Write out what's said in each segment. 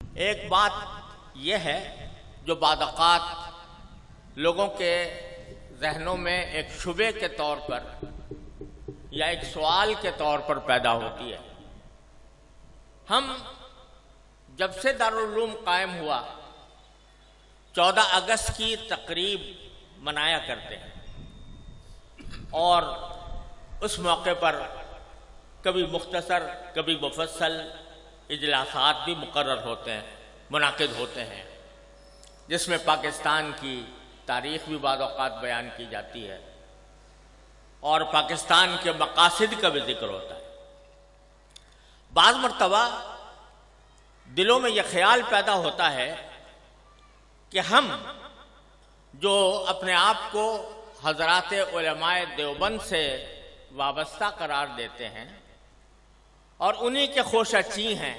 ایک بات یہ ہے جو بعض اوقات لوگوں کے ذہنوں میں ایک شبے کے طور پر یا ایک سوال کے طور پر پیدا ہوتی ہے۔ ہم جب سے دارالعلوم قائم ہوا 14 اگست کی تقریب منایا کرتے ہیں اور اس موقع پر کبھی مختصر کبھی مفصل اجلاسات بھی مقرر ہوتے ہیں، منعقد ہوتے ہیں، جس میں پاکستان کی تاریخ بھی بعض اوقات بیان کی جاتی ہے اور پاکستان کے مقاصد کا بھی ذکر ہوتا ہے۔ بعض مرتبہ دلوں میں یہ خیال پیدا ہوتا ہے کہ ہم جو اپنے آپ کو حضرات علماء دیوبند سے وابستہ قرار دیتے ہیں اور انہی کے خوشچی ہیں،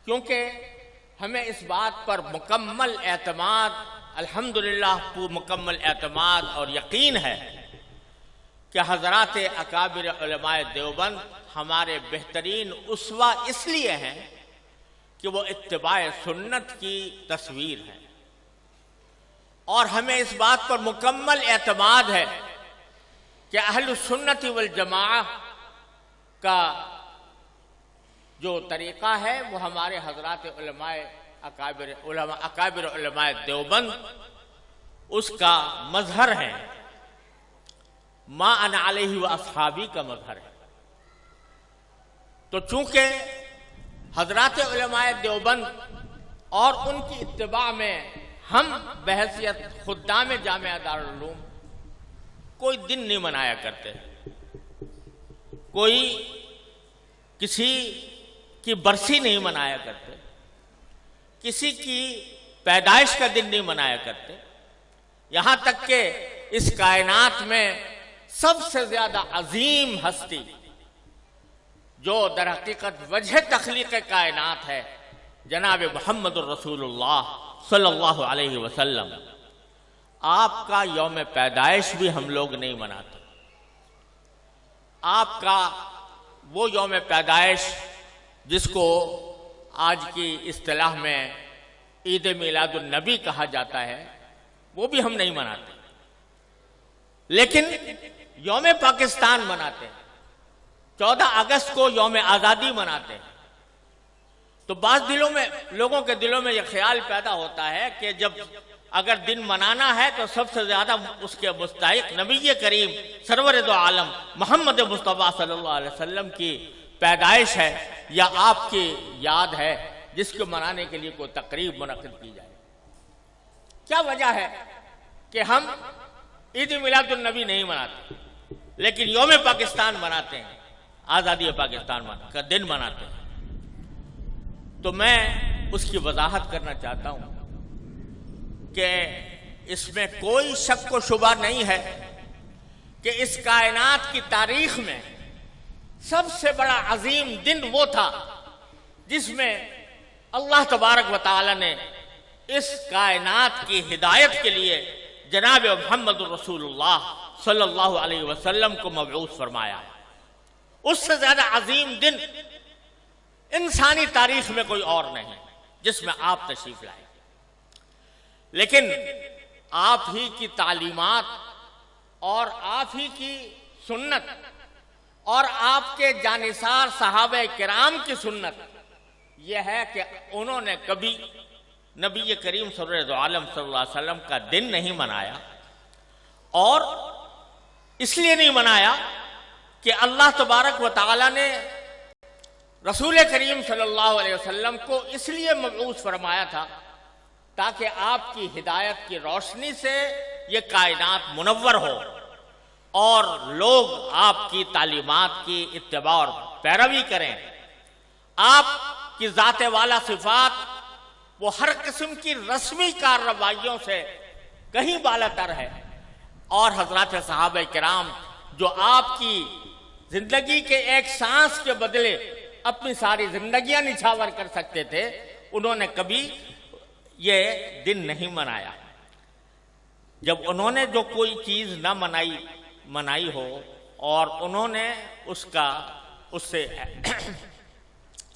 کیونکہ ہمیں اس بات پر مکمل اعتماد، الحمدللہ مکمل اعتماد اور یقین ہے کہ حضرات اکابر علماء دیوبند ہمارے بہترین اسوہ اس لیے ہیں کہ وہ اتباع سنت کی تصویر ہے، اور ہمیں اس بات پر مکمل اعتماد ہے کہ اہل السنت والجماعہ کا جو طریقہ ہے وہ ہمارے حضرات اکابر علماء دیوبند اس کا مظہر ہے، ما انا علیہ و اصحابی کا مظہر ہے۔ تو چونکہ حضرات علماء دیوبند اور ان کی اتباع میں ہم بحیثیت خدام جامعہ دارالعلوم کوئی دن نہیں منایا کرتے، کوئی کسی کی برسی نہیں منایا کرتے، کسی کی پیدائش کا دن نہیں منایا کرتے، یہاں تک کہ اس کائنات میں سب سے زیادہ عظیم ہستی جو در حقیقت وجہ تخلیق کائنات ہے جناب محمد الرسول اللہ صلی اللہ علیہ وسلم، آپ کا یوم پیدائش بھی ہم لوگ نہیں مناتے۔ آپ کا وہ یوم پیدائش جس کو آج کی اصطلاح میں عید میلاد النبی کہا جاتا ہے وہ بھی ہم نہیں مناتے، لیکن یوم پاکستان مناتے ہیں، 14 اگست کو یوم آزادی مناتے ہیں۔ تو بعض لوگوں کے دلوں میں یہ خیال پیدا ہوتا ہے کہ جب اگر دن منانا ہے تو سب سے زیادہ اس کے مستحق نبی کریم سرور دو عالم محمد مصطفیٰ صلی اللہ علیہ وسلم کی پیدائش ہے یا آپ کی یاد ہے جس کو منانے کے لیے کوئی تقریب منعقد کی جائے۔ کیا وجہ ہے کہ ہم عید میلاد النبی نہیں مناتے لیکن یوم پاکستان مناتے ہیں، آزادی پاکستان کا دن مناتے ہیں؟ تو میں اس کی وضاحت کرنا چاہتا ہوں کہ اس میں کوئی شک و شبہ نہیں ہے کہ اس کائنات کی تاریخ میں سب سے بڑا عظیم دن وہ تھا جس میں اللہ تبارک و تعالی نے اس کائنات کی ہدایت کے لیے جناب محمد الرسول اللہ صلی اللہ علیہ وسلم کو مبعوث فرمایا۔ اس سے زیادہ عظیم دن انسانی تاریخ میں کوئی اور نہیں جس میں آپ تشریف لائے، لیکن آپ ہی کی تعلیمات اور آپ ہی کی سنت اور آپ کے جانثار صحابہ کرام کی سنت یہ ہے کہ انہوں نے کبھی نبی کریم سرور دو عالم صلی اللہ علیہ وسلم کا دن نہیں منایا، اور اس لیے نہیں منایا کہ اللہ تبارک و تعالی نے رسول کریم صلی اللہ علیہ وسلم کو اس لیے مبعوث فرمایا تھا تاکہ آپ کی ہدایت کی روشنی سے یہ کائنات منور ہو اور لوگ آپ کی تعلیمات کی اتباع اور پیروی کریں۔ آپ کی ذات والا صفات وہ ہر قسم کی رسمی کارروائیوں سے کہیں بالاتر ہے، اور حضرات صحابہ کرام جو آپ کی زندگی کے ایک سانس کے بدلے اپنی ساری زندگیاں نچھاور کر سکتے تھے، انہوں نے کبھی یہ دن نہیں منایا۔ جب انہوں نے جو کوئی چیز نہ منائی ہو اور انہوں نے اس سے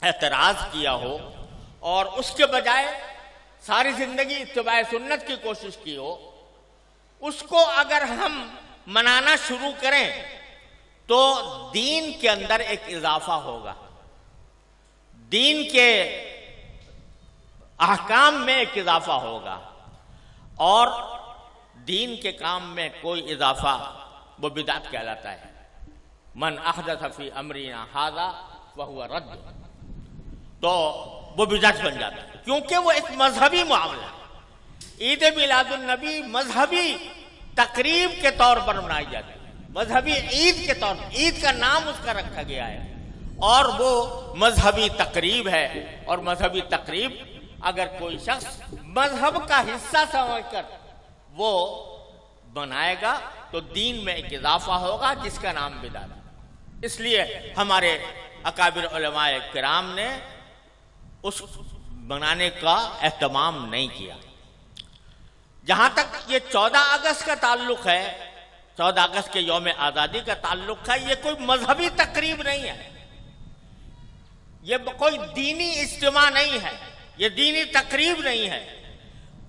اعتراض کیا ہو اور اس کے بجائے ساری زندگی اتباع سنت کی کوشش کی ہو، اس کو اگر ہم منانا شروع کریں تو دین کے اندر ایک اضافہ ہوگا، دین کے احکام میں ایک اضافہ ہوگا، اور دین کے کام میں کوئی اضافہ وہ بدعت کہلاتا ہے۔ من احدث فی امرنا ھذا فہو رد، تو وہ بدعت بن جاتا ہے، کیونکہ وہ ایک مذہبی معاملہ ہے۔ عید میلاد النبی مذہبی تقریب کے طور پر منائی جاتی ہے، مذہبی عید کے طور پر، عید کا نام اس کا رکھا گیا ہے، اور وہ مذہبی تقریب ہے۔ اور مذہبی تقریب اگر کوئی شخص مذہب کا حصہ سمجھ کر وہ بنائے گا تو دین میں ایک اضافہ ہوگا جس کا نام بدعت ہے۔ اس لیے ہمارے اکابر علماء کرام نے اس بنانے کا اہتمام نہیں کیا۔ جہاں تک یہ 14 اگست کا تعلق ہے، 14 اگست کے یوم آزادی کا تعلق ہے، یہ کوئی مذہبی تقریب نہیں ہے، یہ کوئی دینی اجتماع نہیں ہے، یہ دینی تقریب نہیں ہے،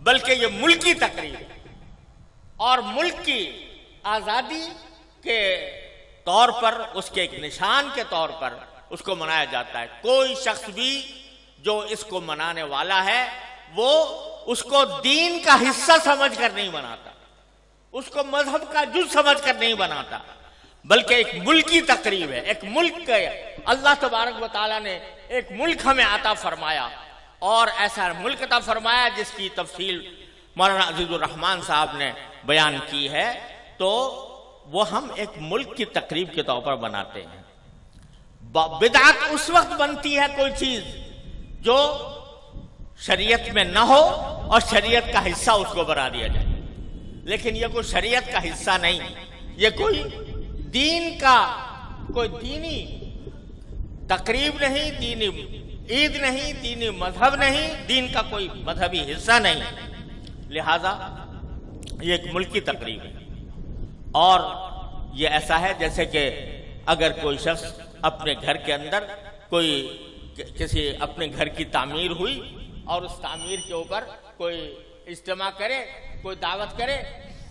بلکہ یہ ملکی تقریب ہے، اور ملک کی آزادی کے طور پر، اس کے ایک نشان کے طور پر اس کو منایا جاتا ہے۔ کوئی شخص بھی جو اس کو منانے والا ہے وہ اس کو دین کا حصہ سمجھ کر نہیں مناتا، اس کو مذہب کا جز سمجھ کر نہیں بناتا، بلکہ ایک ملکی تقریب ہے۔ ایک ملک کا اللہ تبارک و تعالیٰ نے ایک ملک ہمیں عطا فرمایا، اور ایسا ملک عطا فرمایا جس کی تفصیل مولانا عزیز الرحمان صاحب نے بیان کی ہے، تو وہ ہم ایک ملک کی تقریب کے طور پر بناتے ہیں۔ بدعت اس وقت بنتی ہے کوئی چیز جو شریعت میں نہ ہو اور شریعت کا حصہ اس کو بنا دیا جائے، لیکن یہ کوئی شریعت کا حصہ نہیں، یہ کوئی دین کا کوئی دینی تقریب نہیں، دینی عید نہیں، دینی مذہب نہیں، دین کا کوئی مذہبی حصہ نہیں، لہذا یہ ایک ملکی تقریب ہے۔ اور یہ ایسا ہے جیسے کہ اگر کوئی شخص اپنے گھر کے اندر کوئی کسی اپنے گھر کی تعمیر ہوئی اور اس تعمیر کے اوپر کوئی اجتماع کرے، کوئی دعوت کرے،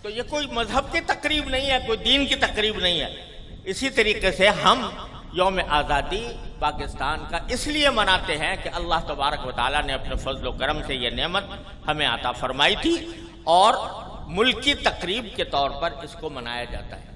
تو یہ کوئی مذہب کی تقریب نہیں ہے، کوئی دین کی تقریب نہیں ہے۔ اسی طریقے سے ہم یوم آزادی پاکستان کا اس لیے مناتے ہیں کہ اللہ تبارک و تعالیٰ نے اپنے فضل و کرم سے یہ نعمت ہمیں عطا فرمائی تھی، اور ملکی تقریب کے طور پر اس کو منایا جاتا ہے۔